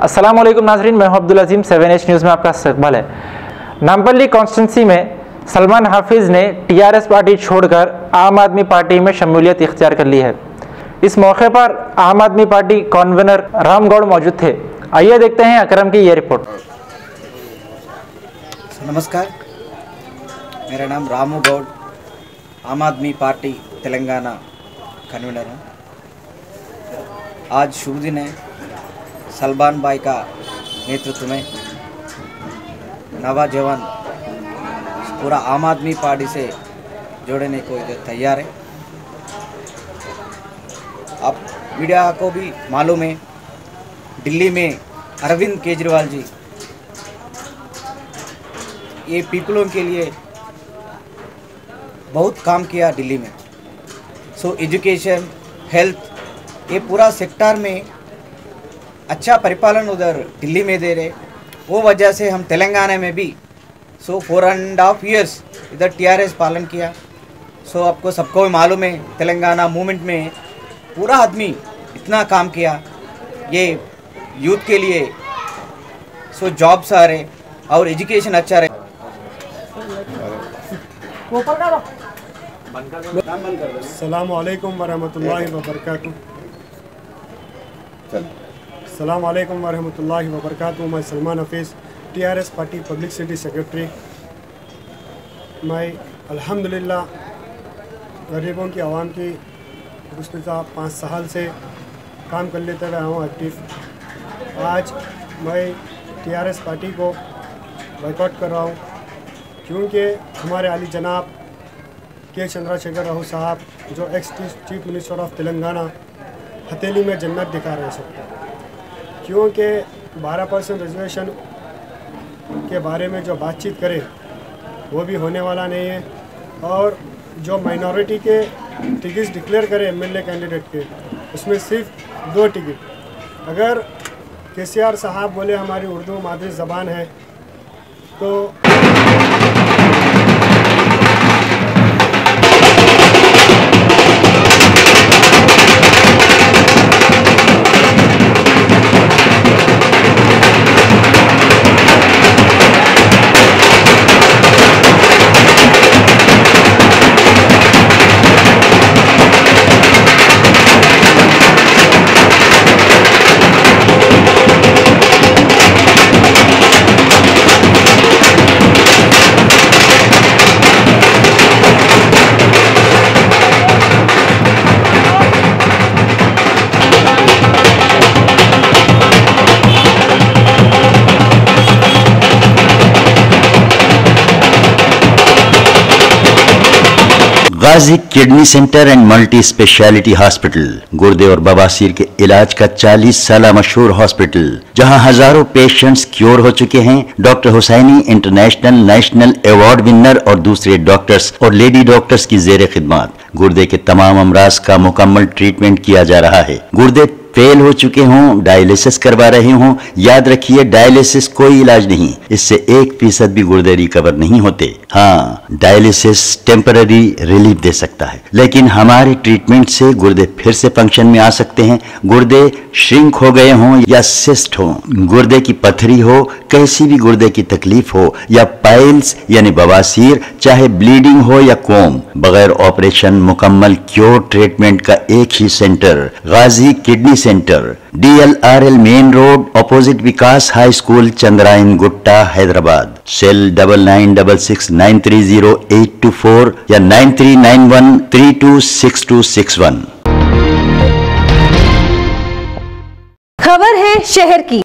अस्सलामुअलैकुम नाज़रीन, मैं हूं अब्दुल अजीम। 7H न्यूज़ में आपका इस्तकबाल है। नामपल्ली कॉन्स्टिट्यूंसी में सलमान हाफिज़ ने टीआरएस पार्टी छोड़कर आम आदमी पार्टी में शमूलियत इख्तियार कर ली है। इस मौके पर आम आदमी पार्टी कन्वीनर राम गौड़ मौजूद थे। आइए देखते हैं अकरम की ये रिपोर्ट। नमस्कार, मेरा नाम रामू गौड़, आम आदमी पार्टी तेलंगाना कन्वीनर हूँ। आज शुभ दिन है। सलमान भाई का नेतृत्व में नौजवान पूरा आम आदमी पार्टी से जोड़ने को तैयार है। आप मीडिया को भी मालूम है, दिल्ली में अरविंद केजरीवाल जी ये पीपलों के लिए बहुत काम किया दिल्ली में। सो एजुकेशन, हेल्थ, ये पूरा सेक्टर में अच्छा परिपालन उधर दिल्ली में दे रहे। वो वजह से हम तेलंगाना में भी 4.5 years इधर टीआरएस पालन किया। आपको सबको मालूम है, तेलंगाना मूवमेंट में पूरा आदमी इतना काम किया ये यूथ के लिए। जॉब्स आ रहे और एजुकेशन अच्छा रहे। अस्सलामुअलैकुम वरहमतुल्लाहि वबरकातुहू। अस्सलामुअलैकुम वरहमतुल्लाहि वबरकातुहू। मैं Salman Hafeez, TRS party publicity secretary. मैं अल्हम्दुलिल्लाह गरीबों की आवाम की गुज़श्ता 5 साल से काम कर लेते हुए हूँ एक्टिव। आज मैं टीआरएस पार्टी को बॉयकॉट कर रहा हूँ क्योंकि हमारे आली जनाब के चंद्रशेखर राव साहब जो ex chief minister of Telangana हथेली में जन्नत दिखा रहे सकते हैं, क्योंकि 12% रिजर्वेशन के बारे में जो बातचीत करे वो भी होने वाला नहीं है। और जो माइनॉरिटी के टिकट्स डिक्लेयर करे एमएलए कैंडिडेट के, उसमें सिर्फ 2 टिकट। अगर केसीआर साहब बोले हमारी उर्दू मादरी ज़बान है तो Ghazi kidney centre and multi speciality hospital, गुर्दे और बवासीर के इलाज का 40 साल मशहूर हॉस्पिटल, जहां हजारों पेशेंट्स क्योर हो चुके हैं। Doctor Husaini international national award winner और दूसरे डॉक्टर्स और लेडी डॉक्टर्स की जेर खिदमत गुर्दे के तमाम अमराज का मुकम्मल ट्रीटमेंट किया जा रहा है। गुर्दे फेल हो चुके हों, डायलिसिस करवा रहे हों, याद रखिए डायलिसिस कोई इलाज नहीं, इससे 1% भी गुर्दे रिकवर नहीं होते। हाँ, डायलिसिस टेम्पररी रिलीफ दे सकता है, लेकिन हमारे ट्रीटमेंट से गुर्दे फिर से फंक्शन में आ सकते हैं। गुर्दे श्रिंक हो गए हों या सिस्ट हो, गुर्दे की पथरी हो, कैसी भी गुर्दे की तकलीफ हो, या पाइल्स यानी बवासीर, चाहे ब्लीडिंग हो या कोम, बगैर ऑपरेशन मुकम्मल क्योर ट्रीटमेंट का एक ही centre, Ghazi kidney centre, DLRL main road, opposite Vikas high school, Chandrayangutta, Hyderabad. Cell 9966930824 या 9391326261। खबर है शहर की।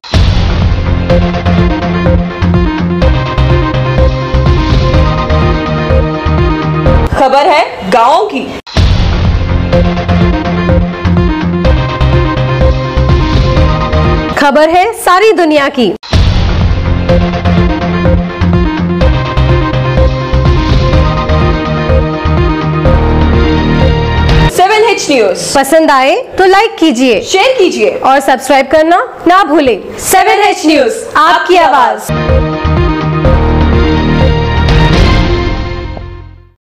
खबर है गांवों की। खबर है सारी दुनिया की। न्यूज़ पसंद आए तो लाइक कीजिए, शेयर कीजिए और सब्सक्राइब करना ना भूलें। 7H न्यूज़, आपकी आवाज।